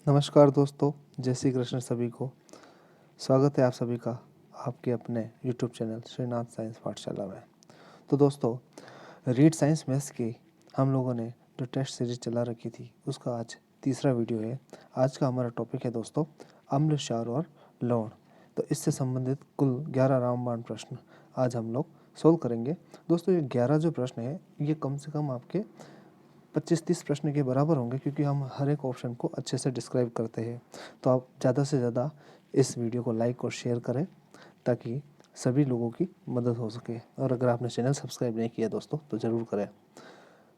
नमस्कार दोस्तों, जय श्री कृष्ण सभी को। स्वागत है आप सभी का आपके अपने YouTube चैनल श्रीनाथ साइंस पाठशाला में। तो दोस्तों, रीड साइंस मैथ्स की हम लोगों ने जो टेस्ट सीरीज चला रखी थी उसका आज तीसरा वीडियो है। आज का हमारा टॉपिक है दोस्तों अम्ल, क्षार और लवण। तो इससे संबंधित कुल 11 रामबाण प्रश्न आज हम लोग सोल्व करेंगे। दोस्तों, ये 11 जो प्रश्न है ये कम से कम आपके 25-30 प्रश्न के बराबर होंगे, क्योंकि हम हर एक ऑप्शन को अच्छे से डिस्क्राइब करते हैं। तो आप ज़्यादा से ज़्यादा इस वीडियो को लाइक और शेयर करें ताकि सभी लोगों की मदद हो सके। और अगर आपने चैनल सब्सक्राइब नहीं किया दोस्तों तो ज़रूर करें।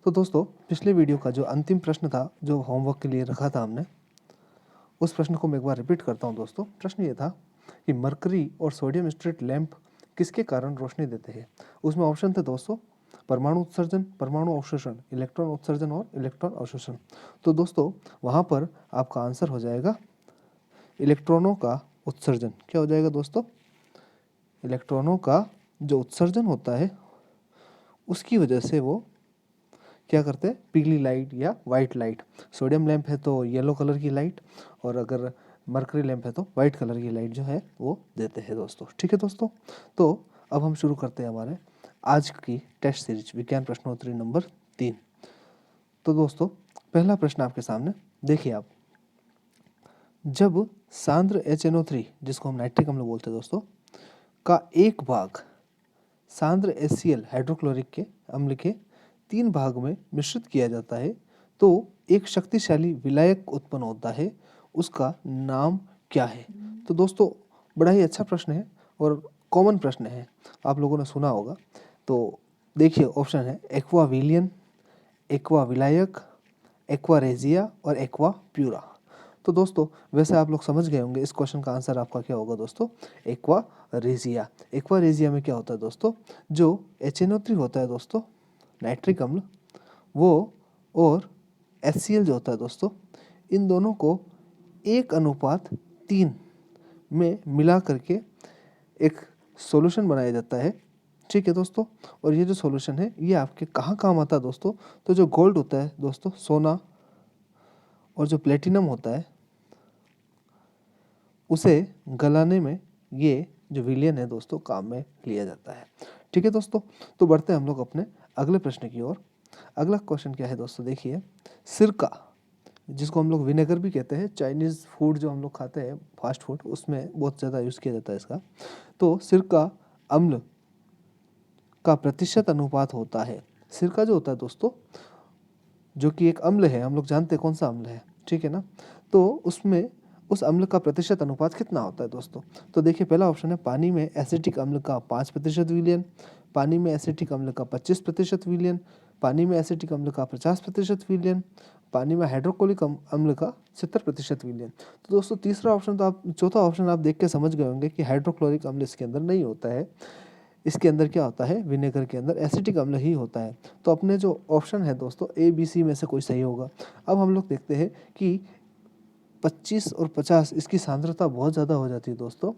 तो दोस्तों, पिछले वीडियो का जो अंतिम प्रश्न था जो होमवर्क के लिए रखा था हमने, उस प्रश्न को मैं एक बार रिपीट करता हूँ दोस्तों। प्रश्न ये था कि मरकरी और सोडियम स्ट्रीट लैंप किसके कारण रोशनी देते हैं। उसमें ऑप्शन थे दोस्तों परमाणु उत्सर्जन, परमाणु अवशोषण, इलेक्ट्रॉन उत्सर्जन और इलेक्ट्रॉन अवशोषण। तो दोस्तों वहाँ पर आपका आंसर हो जाएगा इलेक्ट्रॉनों का उत्सर्जन। क्या हो जाएगा दोस्तों? इलेक्ट्रॉनों का जो उत्सर्जन होता है उसकी वजह से वो क्या करते हैं, पीली लाइट या वाइट लाइट। सोडियम लैंप है तो येलो कलर की लाइट, और अगर मरकरी लैंप है तो वाइट कलर की लाइट जो है वो देते हैं दोस्तों। ठीक है दोस्तों, तो अब हम शुरू करते हैं हमारे आज की टेस्ट सीरीज विज्ञान प्रश्नोत्तरी नंबर 3। तो दोस्तों पहला प्रश्न आपके सामने देखिए आप। जब सांद्र HNO3 जिसको हम नाइट्रिक अम्ल बोलते हैं दोस्तों का एक भाग सांद्र HCl हाइड्रोक्लोरिक के अम्ल के 3 भाग में मिश्रित किया जाता है तो एक शक्तिशाली विलायक उत्पन्न होता है, उसका नाम क्या है। तो दोस्तों बड़ा ही अच्छा प्रश्न है और कॉमन प्रश्न है, आप लोगों ने सुना होगा। तो देखिए ऑप्शन है एक्वा विलियन, एक्वा विलायक, एक्वा रेजिया और एक्वा प्यूरा। तो दोस्तों वैसे आप लोग समझ गए होंगे इस क्वेश्चन का आंसर आपका क्या होगा दोस्तों, एक्वा रेजिया। एक्वा रेजिया में क्या होता है दोस्तों, जो HNO3 होता है दोस्तों नाइट्रिक अम्ल, वो और HCl जो होता है दोस्तों, इन दोनों को 1:3 में मिला करके एक सॉल्यूशन बनाया जाता है। ठीक है दोस्तों, और ये जो सॉल्यूशन है ये आपके कहाँ काम आता है दोस्तों, तो जो गोल्ड होता है दोस्तों, सोना, और जो प्लेटिनम होता है उसे गलाने में ये जो विलियन है दोस्तों काम में लिया जाता है। ठीक है दोस्तों, तो बढ़ते हैं हम लोग अपने अगले प्रश्न की ओर। अगला क्वेश्चन क्या है दोस्तों, देखिए सिरका जिसको हम लोग विनेगर भी कहते हैं, चाइनीज़ फूड जो हम लोग खाते हैं फास्ट फूड उसमें बहुत ज़्यादा यूज़ किया जाता है इसका। तो सिरका अम्ल का प्रतिशत अनुपात होता है। सिरका जो होता है दोस्तों जो कि एक अम्ल है, हम लोग जानते हैं कौन सा अम्ल है, ठीक है ना। तो उसमें उस अम्ल का प्रतिशत अनुपात कितना होता है दोस्तों। तो देखिए पहला ऑप्शन है पानी में एसिटिक अम्ल का 5% विलियन, पानी में एसिटिक अम्ल का 25% विलियन, पानी में एसिटिक अम्ल का 50% विलियन, पानी में हाइड्रोक्लोरिक अम्ल का 70% विलियन। तो दोस्तों तीसरा ऑप्शन तो आप, चौथा ऑप्शन आप देख के समझ गए होंगे कि हाइड्रोक्लोरिक अम्ल इसके अंदर नहीं होता है। इसके अंदर क्या होता है, विनेगर के अंदर एसिटिक अम्ल ही होता है। तो अपने जो ऑप्शन है दोस्तों ABC में से कोई सही होगा। अब हम लोग देखते हैं कि 25 और 50 इसकी सांद्रता बहुत ज़्यादा हो जाती है दोस्तों,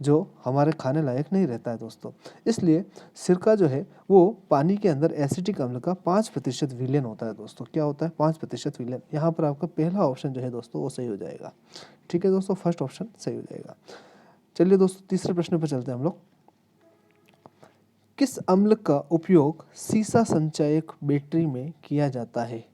जो हमारे खाने लायक नहीं रहता है दोस्तों। इसलिए सिरका जो है वो पानी के अंदर एसिटिक अम्ल का 5% विलियन होता है दोस्तों। क्या होता है, 5% विलियन। यहाँ पर आपका पहला ऑप्शन जो है दोस्तों वो सही हो जाएगा। ठीक है दोस्तों, फर्स्ट ऑप्शन सही हो जाएगा। चलिए दोस्तों तीसरे प्रश्न पर चलते हैं हम लोग। किस अम्ल का उपयोग सीसा संचायक बैटरी में किया जाता है।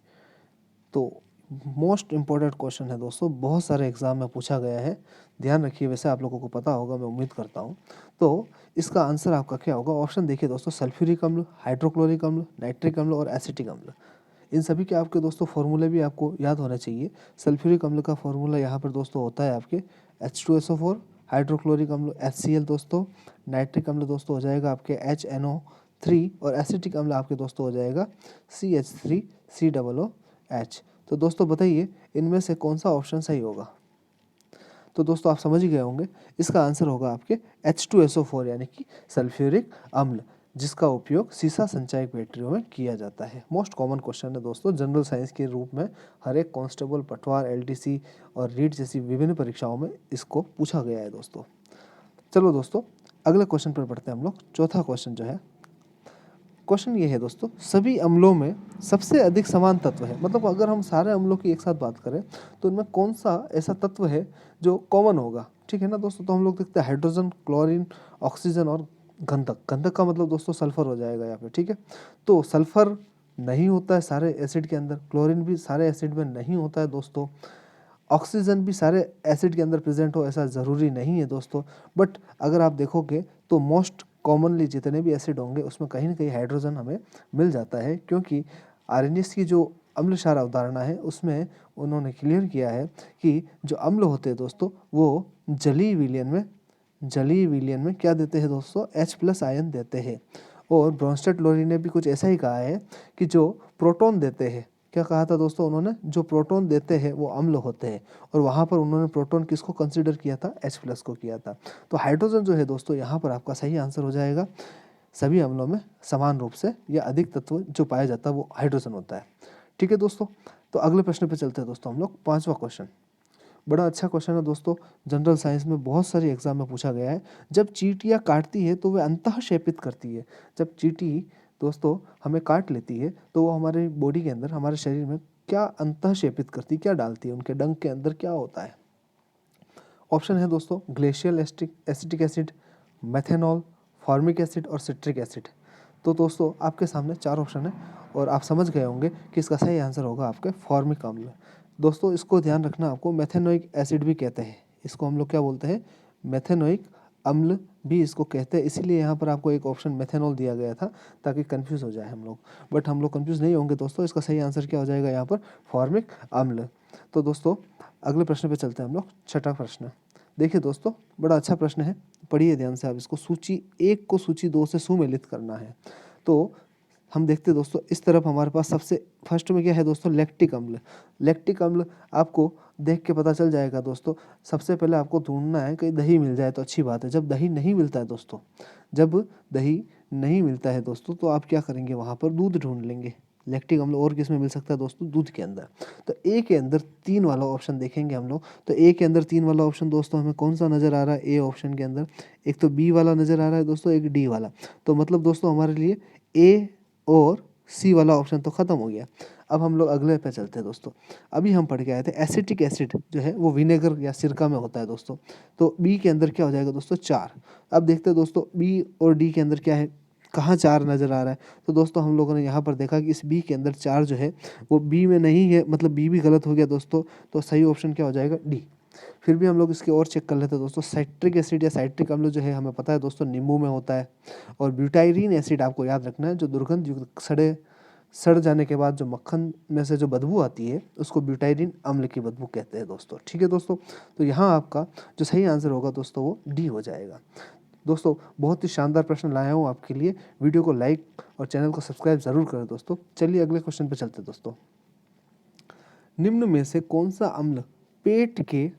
तो मोस्ट इम्पोर्टेंट क्वेश्चन है दोस्तों, बहुत सारे एग्जाम में पूछा गया है, ध्यान रखिए। वैसे आप लोगों को पता होगा, मैं उम्मीद करता हूँ। तो इसका आंसर आपका क्या होगा, ऑप्शन देखिए दोस्तों, सल्फ्यूरिक अम्ल, हाइड्रोक्लोरिक अम्ल, नाइट्रिक अम्ल और एसिटिक अम्ल। इन सभी के आपके दोस्तों फॉर्मूले भी आपको याद होने चाहिए। सल्फ्यूरिक अम्ल का फॉर्मूला यहाँ पर दोस्तों होता है आपके H2SO4, हाइड्रोक्लोरिक अम्ल HCl दोस्तों, नाइट्रिक अम्ल दोस्तों हो जाएगा आपके HNO3, और एसिटिक अम्ल आपके दोस्तों हो जाएगा CH3COOH। तो दोस्तों बताइए इनमें से कौन सा ऑप्शन सही होगा। तो दोस्तों आप समझ ही गए होंगे, इसका आंसर होगा आपके H2SO4 यानी कि सल्फ्यूरिक अम्ल, जिसका उपयोग सीसा संचायक बैटरियों में किया जाता है। मोस्ट कॉमन क्वेश्चन है दोस्तों, जनरल साइंस के रूप में हर एक कांस्टेबल, पटवार, LDC और रीट जैसी विभिन्न परीक्षाओं में इसको पूछा गया है दोस्तों। चलो दोस्तों अगले क्वेश्चन पर बढ़ते हैं हम लोग। चौथा क्वेश्चन जो है, क्वेश्चन ये है दोस्तों, सभी अम्लों में सबसे अधिक समान तत्व है, मतलब अगर हम सारे अम्लों की एक साथ बात करें तो इनमें कौन सा ऐसा तत्व है जो कॉमन होगा, ठीक है ना दोस्तों। तो हम लोग देखते हैं हाइड्रोजन, क्लोरीन, ऑक्सीजन और गंधक। गंधक का मतलब दोस्तों सल्फर हो जाएगा यहाँ पे, ठीक है। तो सल्फर नहीं होता है सारे एसिड के अंदर, क्लोरीन भी सारे एसिड में नहीं होता है दोस्तों, ऑक्सीजन भी सारे एसिड के अंदर प्रेजेंट हो ऐसा ज़रूरी नहीं है दोस्तों। बट अगर आप देखोगे तो मोस्ट कॉमनली जितने भी एसिड होंगे उसमें कहीं ना कहीं हाइड्रोजन हमें मिल जाता है, क्योंकि आर्यनियस की जो अम्ल क्षार अवधारणा है उसमें उन्होंने क्लियर किया है कि जो अम्ल होते हैं दोस्तों वो जलीय विलयन में क्या देते हैं दोस्तों, H+ आयन देते हैं। और ब्रोंस्टेड लोरी ने भी कुछ ऐसा ही कहा है कि जो प्रोटॉन देते हैं, क्या कहा था दोस्तों उन्होंने, जो प्रोटॉन देते हैं वो अम्ल होते हैं। और वहाँ पर उन्होंने प्रोटॉन किसको कंसीडर किया था, H+ को किया था। तो हाइड्रोजन जो है दोस्तों यहाँ पर आपका सही आंसर हो जाएगा। सभी अम्लों में समान रूप से या अधिक तत्व जो पाया जाता है वो हाइड्रोजन होता है, ठीक है दोस्तों। तो अगले प्रश्न पे चलते हैं दोस्तों हम लोग। 5वां क्वेश्चन बड़ा अच्छा क्वेश्चन है दोस्तों, जनरल साइंस में बहुत सारी एग्जाम में पूछा गया है। जब चींटियां काटती है तो वे अंतःक्षेपित करती है। जब चींटी दोस्तों हमें काट लेती है तो वो हमारे बॉडी के अंदर, हमारे शरीर में क्या अंतःक्षेपित करती, क्या डालती है, उनके डंक के अंदर क्या होता है। ऑप्शन है दोस्तों glacial acetic acid, methanol, formic acid और सिट्रिक एसिड। तो दोस्तों आपके सामने 4 ऑप्शन है और आप समझ गए होंगे कि इसका सही आंसर होगा आपके फॉर्मिक अम्ल। दोस्तों इसको ध्यान रखना, आपको मेथेनोइक एसिड भी कहते हैं, इसको हम लोग क्या बोलते हैं, मेथेनोइक अम्ल भी इसको कहते हैं। इसीलिए यहाँ पर आपको एक ऑप्शन मेथेनॉल दिया गया था ताकि कंफ्यूज हो जाए हम लोग, बट हम लोग कंफ्यूज नहीं होंगे दोस्तों। इसका सही आंसर क्या हो जाएगा यहाँ पर, फॉर्मिक अम्ल। तो दोस्तों अगले प्रश्न पे चलते हैं हम लोग। 6वां प्रश्न देखिए दोस्तों, बड़ा अच्छा प्रश्न है, पढ़िए ध्यान से आप इसको। सूची 1 को सूची 2 से सुमेलित करना है। तो हम देखते हैं दोस्तों, इस तरफ हमारे पास सबसे फर्स्ट में क्या है दोस्तों, लैक्टिक अम्ल। लैक्टिक अम्ल आपको देख के पता चल जाएगा दोस्तों। सबसे पहले आपको ढूंढना है, कहीं दही मिल जाए तो अच्छी बात है। जब दही नहीं मिलता है दोस्तों, जब दही नहीं मिलता है दोस्तों तो आप क्या करेंगे, वहाँ पर दूध ढूंढ लेंगे। लैक्टिक अम्ल और किस में मिल सकता है दोस्तों, दूध के अंदर। तो ए के अंदर 3 वाला ऑप्शन देखेंगे हम लोग। तो ए के अंदर 3 वाला ऑप्शन दोस्तों हमें कौन सा नज़र आ रहा है, ए ऑप्शन के अंदर एक तो बी वाला नज़र आ रहा है दोस्तों, एक डी वाला। तो मतलब दोस्तों हमारे लिए ए और सी वाला ऑप्शन तो खत्म हो गया। अब हम लोग अगले पे चलते हैं दोस्तों। अभी हम पढ़ के आए थे एसिटिक एसिड जो है वो विनेगर या सिरका में होता है दोस्तों। तो बी के अंदर क्या हो जाएगा दोस्तों, 4। अब देखते हैं दोस्तों बी और डी के अंदर क्या है, कहाँ 4 नज़र आ रहा है। तो दोस्तों हम लोगों ने यहाँ पर देखा कि इस बी के अंदर 4 जो है वो बी में नहीं है, मतलब बी भी गलत हो गया दोस्तों। तो सही ऑप्शन क्या हो जाएगा, डी। फिर भी हम लोग इसके और चेक कर लेते हैं दोस्तों। साइट्रिक एसिड या साइट्रिक अम्ल जो है हमें पता है दोस्तों नींबू में होता है। और ब्यूटाइरीन एसिड आपको याद रखना है, जो दुर्गंध युक्त सड़ जाने के बाद जो मक्खन में से जो बदबू आती है उसको ब्यूटाइरीन अम्ल की बदबू कहते हैं दोस्तों, ठीक है दोस्तों। तो यहाँ आपका जो सही आंसर होगा दोस्तों वो डी हो जाएगा। दोस्तों बहुत ही शानदार प्रश्न लाया हूँ आपके लिए। वीडियो को लाइक और चैनल को सब्सक्राइब जरूर करें दोस्तों। चलिए अगले क्वेश्चन पे चलते हैं दोस्तों। निम्न में से कौन सा अम्ल पेट के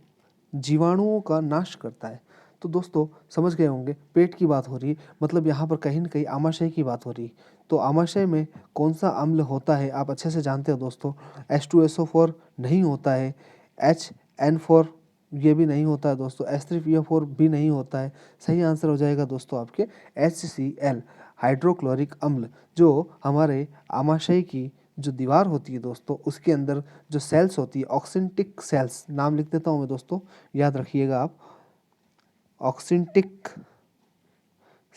जीवाणुओं का नाश करता है। तो दोस्तों समझ गए होंगे, पेट की बात हो रही है, मतलब यहाँ पर कहीं न कहीं आमाशय की बात हो रही है। तो आमाशय में कौन सा अम्ल होता है आप अच्छे से जानते हो दोस्तों। H2SO4 नहीं होता है, HN4 ये भी नहीं होता है दोस्तों, H3PO4 भी नहीं होता है। सही आंसर हो जाएगा दोस्तों आपके HCl हाइड्रोक्लोरिक अम्ल, जो हमारे आमाशय की जो दीवार होती है दोस्तों उसके अंदर जो सेल्स होती है, ऑक्सिनटिक सेल्स, नाम लिख देता हूँ मैं दोस्तों, याद रखिएगा आप। ऑक्सिनटिक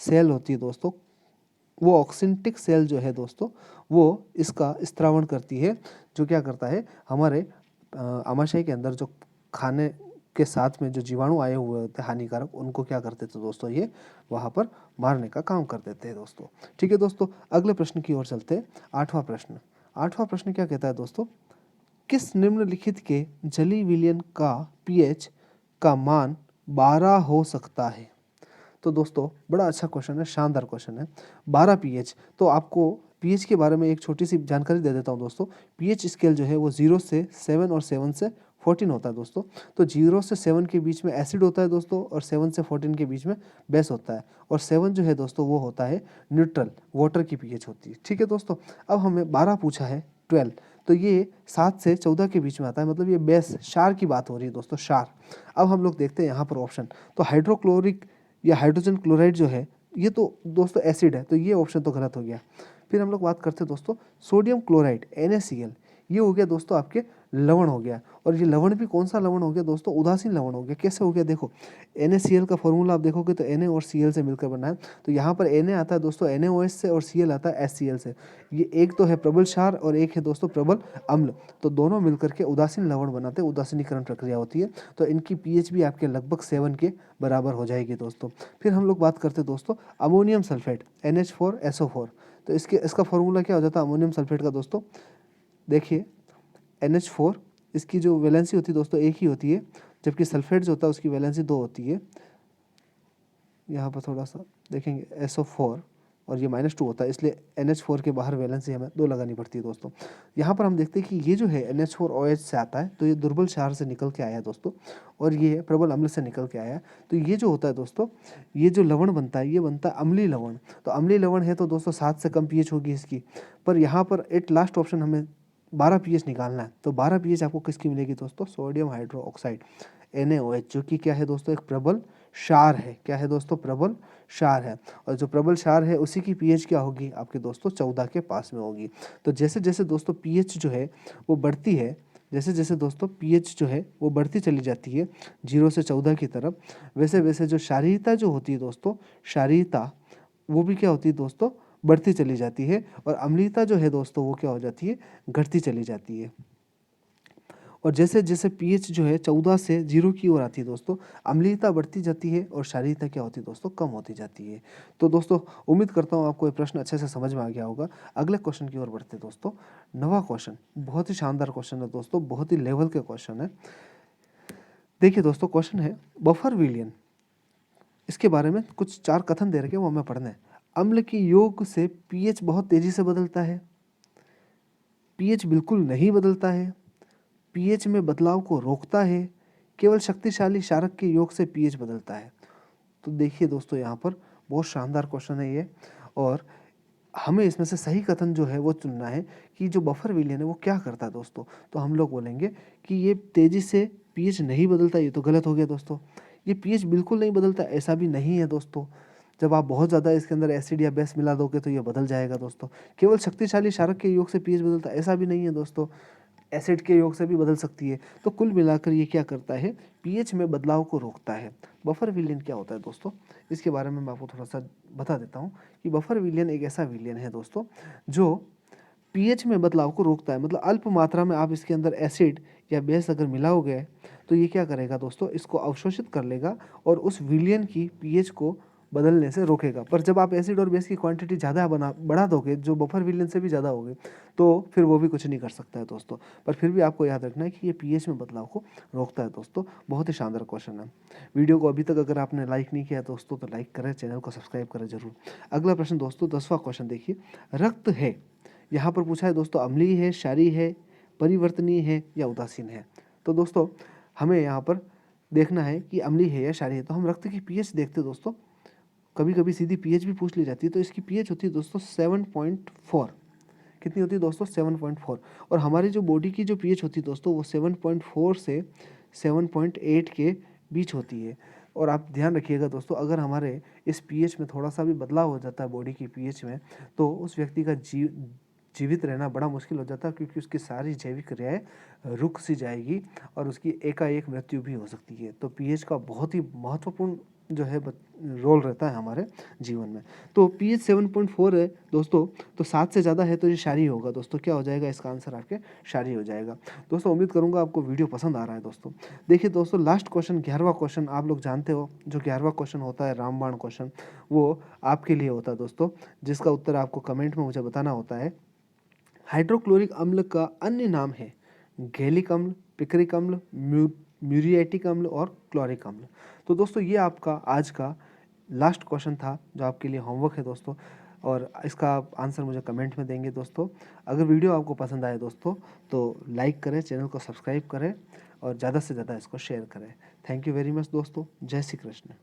सेल होती है दोस्तों, वो ऑक्सिनटिक सेल जो है दोस्तों वो इसका स्त्रावण करती है, जो क्या करता है हमारे आमाशय के अंदर जो खाने के साथ में जो जीवाणु आए हुए होते हैं हानिकारक, उनको क्या करते थे दोस्तों, ये वहाँ पर मारने का काम कर देते हैं दोस्तों, ठीक है दोस्तों। अगले प्रश्न की ओर चलते हैं। 8वां प्रश्न। 8वां प्रश्न क्या कहता है दोस्तों, किस निम्नलिखित के जलीय विलयन का पीएच का मान 12 हो सकता है। तो दोस्तों बड़ा अच्छा क्वेश्चन है, शानदार क्वेश्चन है। 12 पीएच, तो आपको पीएच के बारे में एक छोटी सी जानकारी दे देता हूँ दोस्तों। पीएच स्केल जो है वो 0 से 7 और 7 से 14 होता है दोस्तों। तो 0 से 7 के बीच में एसिड होता है दोस्तों, और 7 से 14 के बीच में बेस होता है। और 7 जो है दोस्तों वो होता है न्यूट्रल, वाटर की पीएच होती है, ठीक है दोस्तों। अब हमें 12 पूछा है, 12, तो ये 7 से 14 के बीच में आता है, मतलब ये बेस क्षार की बात हो रही है दोस्तों, क्षार। अब हम लोग देखते हैं यहाँ पर ऑप्शन, तो हाइड्रोक्लोरिक या हाइड्रोजन क्लोराइड जो है ये तो दोस्तों एसिड है, तो ये ऑप्शन तो गलत हो गया। फिर हम लोग बात करते हैं दोस्तों सोडियम क्लोराइड NaCl, ये हो गया दोस्तों आपके लवण हो गया। और ये लवण भी कौन सा लवण हो गया दोस्तों, उदासीन लवण हो गया। कैसे हो गया देखो, NaCl का फॉर्मूला आप देखोगे तो Na और Cl से मिलकर बना है। तो यहाँ पर Na आता है दोस्तों NaOH से और Cl आता है HCl से। ये एक तो है प्रबल क्षार और एक है दोस्तों प्रबल अम्ल, तो दोनों मिलकर के उदासीन लवण बनाते हैं, उदासीनीकरण प्रक्रिया होती है। तो इनकी pH भी आपके लगभग 7 के बराबर हो जाएगी दोस्तों। फिर हम लोग बात करते हैं दोस्तों अमोनियम सल्फेट NH4SO4। तो इसका फॉर्मूला क्या हो जाता है अमोनियम सल्फेट का दोस्तों, देखिए NH4 इसकी जो वैलेंसी होती है दोस्तों एक ही होती है, जबकि सल्फेट जो होता है उसकी वैलेंसी 2 होती है। यहाँ पर थोड़ा सा देखेंगे SO4 और ये -2 होता है, इसलिए NH4 के बाहर वैलेंसी हमें 2 लगानी पड़ती है दोस्तों। यहाँ पर हम देखते हैं कि ये जो है NH4OH से आता है, तो ये दुर्बल क्षार से निकल के आया है दोस्तों, और ये प्रबल अम्ल से निकल के आया है। तो ये जो होता है दोस्तों, ये जो लवण बनता है ये बनता है अम्लीय लवण। तो अम्लीय लवण है तो दोस्तों 7 से कम pH होगी इसकी। पर यहाँ पर एट लास्ट ऑप्शन हमें 12 pH निकालना है। तो 12 pH आपको किसकी मिलेगी दोस्तों, सोडियम हाइड्रोक्साइड NaOH, जो कि क्या है दोस्तों एक प्रबल क्षार है। क्या है दोस्तों, प्रबल क्षार है। और जो प्रबल क्षार है उसी की pH क्या होगी आपके दोस्तों 14 के पास में होगी। तो जैसे जैसे दोस्तों pH जो है वो बढ़ती है, जैसे जैसे दोस्तों pH जो है वो बढ़ती चली जाती है 0 से 14 की तरफ, वैसे वैसे जो क्षारीयता जो होती है दोस्तों, क्षारीयता वो भी क्या होती है दोस्तों, बढ़ती चली जाती है। और अम्लीयता जो है दोस्तों वो क्या हो जाती है, घटती चली जाती है। और जैसे जैसे pH जो है 14 से 0 की ओर आती है दोस्तों, अम्लीयता बढ़ती जाती है और क्षारीयता क्या होती है दोस्तों, कम होती जाती है। तो दोस्तों उम्मीद करता हूँ आपको ये प्रश्न अच्छे से समझ में आ गया होगा। अगले क्वेश्चन की ओर बढ़ते हैं दोस्तों। नवा क्वेश्चन बहुत ही शानदार क्वेश्चन है दोस्तों, बहुत ही लेवल के क्वेश्चन है। देखिए दोस्तों क्वेश्चन है बफर विलयन, इसके बारे में कुछ 4 कथन दे रखे वो हमें पढ़ना है। अम्ल की योग से pH बहुत तेजी से बदलता है, pH बिल्कुल नहीं बदलता है, pH में बदलाव को रोकता है, केवल शक्तिशाली क्षारक के योग से pH बदलता है। तो देखिए दोस्तों यहाँ पर बहुत शानदार क्वेश्चन है ये, और हमें इसमें से सही कथन जो है वो चुनना है कि जो बफर विलयन है वो क्या करता है दोस्तों। तो हम लोग बोलेंगे कि ये तेजी से pH नहीं बदलता, ये तो गलत हो गया दोस्तों। ये pH बिल्कुल नहीं बदलता, ऐसा भी नहीं है दोस्तों। जब आप बहुत ज़्यादा इसके अंदर एसिड या बेस मिला दोगे तो ये बदल जाएगा दोस्तों। केवल शक्तिशाली क्षारक के योग से pH बदलता, ऐसा भी नहीं है दोस्तों, एसिड के योग से भी बदल सकती है। तो कुल मिलाकर ये क्या करता है, pH में बदलाव को रोकता है। बफर विलयन क्या होता है दोस्तों, इसके बारे में मैं आपको थोड़ा सा बता देता हूँ कि बफर विलयन एक ऐसा विलयन है दोस्तों जो pH में बदलाव को रोकता है। मतलब अल्प मात्रा में आप इसके अंदर एसिड या बेस अगर मिलाओगे तो ये क्या करेगा दोस्तों, इसको अवशोषित कर लेगा और उस विलयन की pH को बदलने से रोकेगा। पर जब आप एसिड और बेस की क्वांटिटी ज़्यादा बढ़ा दोगे, जो बफर विलयन से भी ज़्यादा होगी, तो फिर वो भी कुछ नहीं कर सकता है दोस्तों। पर फिर भी आपको याद रखना है कि ये pH में बदलाव को रोकता है दोस्तों। बहुत ही शानदार क्वेश्चन है। वीडियो को अभी तक अगर आपने लाइक नहीं किया दोस्तों तो लाइक करें, चैनल को सब्सक्राइब करें जरूर। अगला प्रश्न दोस्तों 10वां क्वेश्चन देखिए, रक्त है, यहाँ पर पूछा है दोस्तों अम्लीय है, क्षारीय है, परिवर्तनीय है या उदासीन है। तो दोस्तों हमें यहाँ पर देखना है कि अम्लीय है या क्षारीय है। तो हम रक्त की pH देखते हैं दोस्तों, कभी कभी सीधी pH भी पूछ ली जाती है। तो इसकी pH होती है दोस्तों 7.4। कितनी होती है दोस्तों, 7.4। और हमारी जो बॉडी की जो pH होती है दोस्तों वो 7.4 से 7.8 के बीच होती है। और आप ध्यान रखिएगा दोस्तों, अगर हमारे इस pH में थोड़ा सा भी बदलाव हो जाता है बॉडी की pH में, तो उस व्यक्ति का जीवित रहना बड़ा मुश्किल हो जाता है, क्योंकि उसकी सारी जैविक क्रियाएं रुक सी जाएगी और उसकी एकाएक मृत्यु भी हो सकती है। तो pH का बहुत ही महत्वपूर्ण जो है रोल रहता है हमारे जीवन में। तो pH 7.4 है दोस्तों, तो 7 से ज़्यादा है तो ये क्षारीय होगा दोस्तों। क्या हो जाएगा, इसका आंसर आपके क्षारीय हो जाएगा। दोस्तों उम्मीद करूंगा आपको वीडियो पसंद आ रहा है दोस्तों। देखिए दोस्तों लास्ट क्वेश्चन 11वां क्वेश्चन, आप लोग जानते हो जो 11वां क्वेश्चन होता है रामबाण क्वेश्चन, वो आपके लिए होता है दोस्तों, जिसका उत्तर आपको कमेंट में मुझे बताना होता है। हाइड्रोक्लोरिक अम्ल का अन्य नाम है गैलिक अम्ल, पिक्रिक अम्ल, म्यूरिएटिक अम्ल और क्लोरिक अम्ल। तो दोस्तों ये आपका आज का लास्ट क्वेश्चन था जो आपके लिए होमवर्क है दोस्तों, और इसका आप आंसर मुझे कमेंट में देंगे दोस्तों। अगर वीडियो आपको पसंद आए दोस्तों तो लाइक करें, चैनल को सब्सक्राइब करें और ज़्यादा से ज़्यादा इसको शेयर करें। थैंक यू वेरी मच दोस्तों। जय श्री कृष्ण।